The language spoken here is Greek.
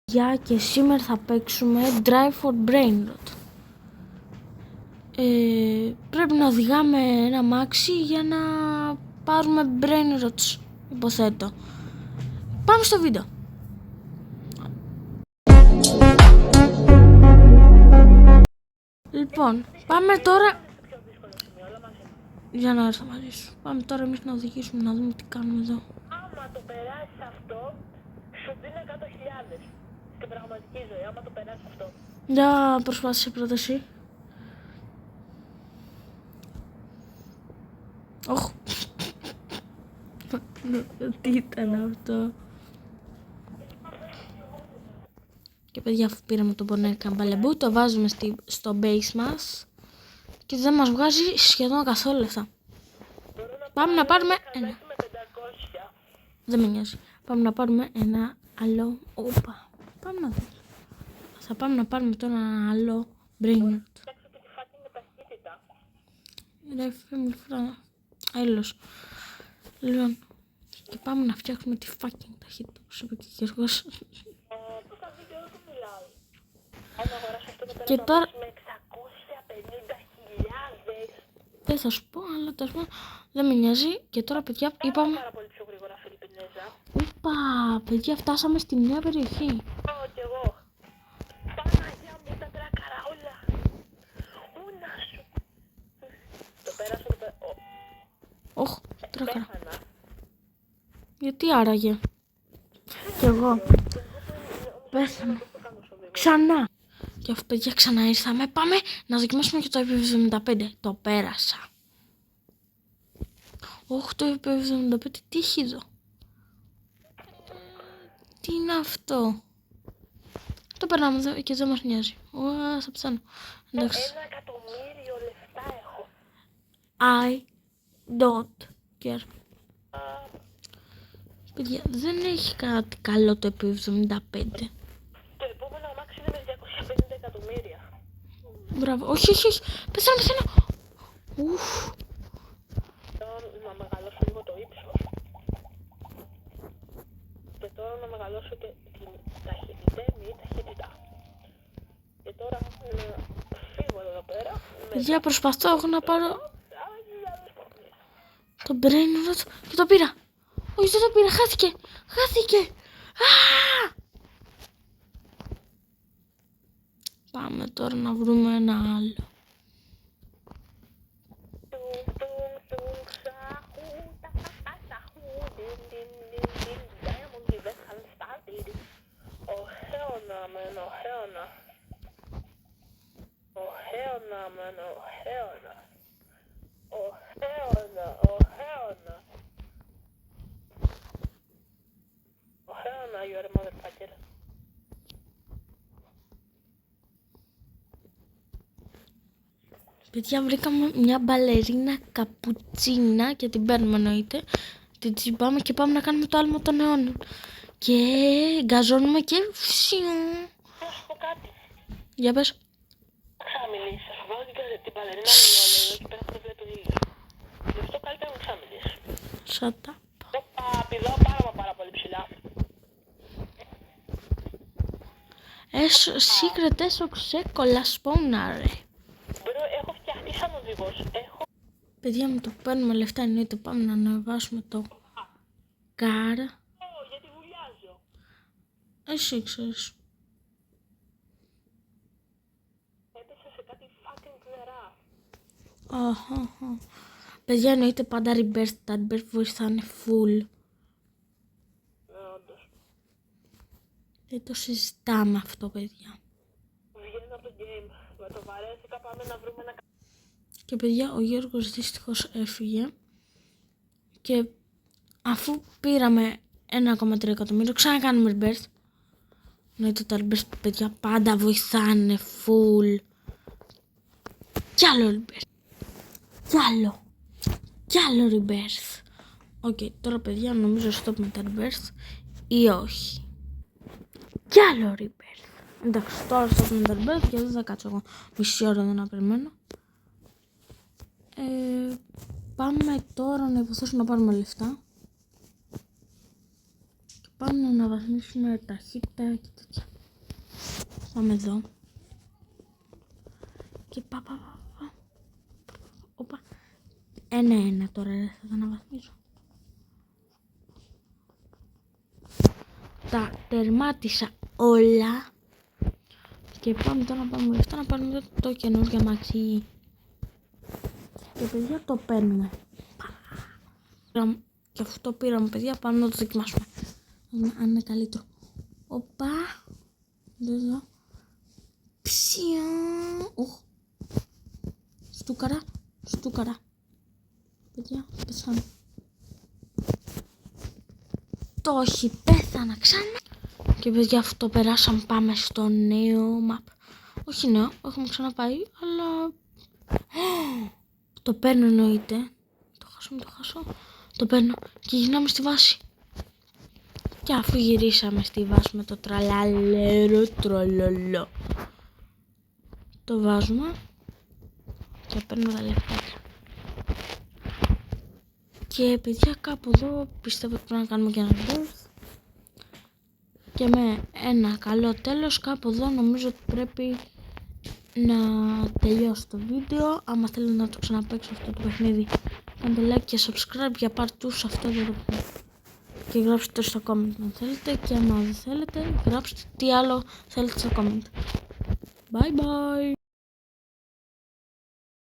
Γεια, και σήμερα θα παίξουμε Drive for Brainrot. Πρέπει να οδηγάμε ένα μάξι για να πάρουμε Brainrots, υποθέτω. Πάμε στο βίντεο. Λοιπόν, πάμε τώρα για να έρθω μαζί σου. Πάμε τώρα εμείς να οδηγήσουμε, να δούμε τι κάνουμε εδώ. Άμα το περάσεις αυτό, σου δίνει 100.000 στην πραγματική ζωή, άμα το περάσεις αυτό. Για προσπάθησε πρώτα εσύ. Όχ. Τι ήταν αυτό. Και παιδιά, αφού πήραμε το Bonnet Καμπαλεμπού, το βάζουμε στο base μας και δεν μας βγάζει σχεδόν καθόλου λεφτά. Πάμε να πάρουμε ένα. Δεν με νοιάζει. Πάμε να πάρουμε ένα άλλο. Όπα. Πάμε να δούμε. Θα πάμε να πάρουμε τώρα ένα άλλο Brainrot. Ρε family friend. Έλος. Λοιπόν. Και πάμε να φτιάξουμε τη fucking ταχύτητα, όπως είπε και ο Γιώργος. Και τώρα... Με 650.000. Δεν θα σου πω, αλλά τέλος πάντων δεν με νοιάζει. Και τώρα, παιδιά, είπαμε... Πάρα πολύ πιο γρήγορα, Φιλιππινέζα. Όπα, παιδιά, φτάσαμε στη νέα περιοχή. Κι εγώ. Παναγιά μου, τα τράκαρα όλα. Ούνα σου. Το πέρασα, το πέρασα. Όχ, τράκαρα. Πέθανα. Γιατί άραγε. Κι εγώ. Πέθανα. Ξανά. Και αφού, παιδιά, ξανά ήρθαμε, πάμε να δοκιμάσουμε και το EP75. Το πέρασα. Όχι, το EP75, τι έχει εδώ. Τι είναι αυτό. Το περνάμε εδώ και δεν μας νοιάζει. Ουα, θα πεθάνω. Εντάξει. 1 εκατομμύριο λεφτά έχω. I don't care. Παιδιά, δεν έχει κάτι καλό το EP75. Το επόμενο αμάξι είναι με 250 εκατομμύρια. Μπράβο. Όχι, όχι, όχι. Πεθάνω. Ουφ. Τώρα να μεγαλώσω λίγο το ύψος. Και τώρα να μεγαλώσω και την ταχύτητα. Και τώρα να φύγω εδώ πέρα. Παιδιά, προσπαθώ εγώ να πάρω το Brainrot και το πήρα. Όχι, δεν το πήρα. Χάθηκε. Πάμε τώρα να βρούμε ένα άλλο. You are a motherfucker. Παιδιά, βρήκαμε μια μπαλερίνα καπουτσίνα και την παίρνουμε, εννοείται. Την τσιμπάμε και πάμε να κάνουμε το άλμα των αιώνων. Και γκαζώνουμε και φυσιου. Να σου πω κάτι. Για πες. Ξαμιλήσεις, θα σου βάλω την παλαιρίνα λιόλαιο εκεί πέρα που δεν βλέπει ο ήλιος. Γι' αυτό καλύτερα να ξαμιλήσεις. Shut up. Πηδάω πάρα πολύ ψηλά. Secret έσω ξεκόλα σπόναρε. Μπρο, έχω φτιαχτεί σαν οδηγός. Παιδιά, με το που παίρνουμε λεφτά εννοείται πάμε να ανεβάσουμε το car. Γιατί βουλιάζω. Εσύ ξέρεις. Έπεσα σε κάτι fucking νερά. Αχα. Παιδιά, εννοείται πάντα reverse. Τα reverse βοηθάνε full. Όντως. Δεν το συζητάμε αυτό, παιδιά. Βγαίνω από το game. Με το βαρέθηκα, πάμε να βρούμε ένα... Και παιδιά, ο Γιώργος δυστυχώς έφυγε. Και αφού πήραμε 1,3 εκατομμύριο, ξανακάνουμε reverse. Εννοείται τα reverse, παιδιά, πάντα βοηθάνε full. Κι άλλο reverse. Κι άλλο reverse. Οκ, τώρα παιδιά νομίζω stop με τα reverse ή όχι. Κι άλλο reverse. Εντάξει, τώρα stop με τα reverse και δεν θα κάτσω εγώ μισή ώρα εδώ να περιμένω. Πάμε τώρα να υποθέσουμε να πάρουμε λεφτά. Και πάμε να αναβαθμίσουμε ταχύτητα και τέτοια. Πάμε εδώ. Και Οπα. 1-1 τώρα θα τα αναβαθμίσω. Τα τερμάτισα όλα. Και πάμε τώρα να πάμε λεφτά να πάρουμε το καινούργιο αμάξι. Και παιδιά το παίρνουμε. Και αυτό το πήραμε παιδιά, πάμε να το δοκιμάσουμε. Αν είναι καλύτερο. Οπα. Εδώ. Ψια. Στούκαρα. Παιδιά, πεθάνω. Το όχι, πέθανα ξανά. Και παιδιά αυτό περάσαμε, πάμε στο νέο map. Όχι νέο, έχουμε ξαναπάει, αλλά... Το παίρνω εννοείται. Το χάσω. Το παίρνω και γυρνάμε στη βάση. Και αφού γυρίσαμε στη βάση με το τραλαλέρο τρολολό, το βάζουμε και παίρνω τα λεφτάκια. Και παιδιά κάπου εδώ πιστεύω ότι πρέπει να κάνουμε και ένα birth. Και με ένα καλό τέλος κάπου εδώ νομίζω ότι πρέπει να τελειώσει το βίντεο. Άμα θέλετε να το ξαναπαίξω αυτό το παιχνίδι, κάντε like και subscribe για part 2 σε αυτό το παιχνίδι. Και γράψτε το στο comment αν θέλετε, και άμα δεν θέλετε γράψτε τι άλλο θέλετε στο comment. Bye bye!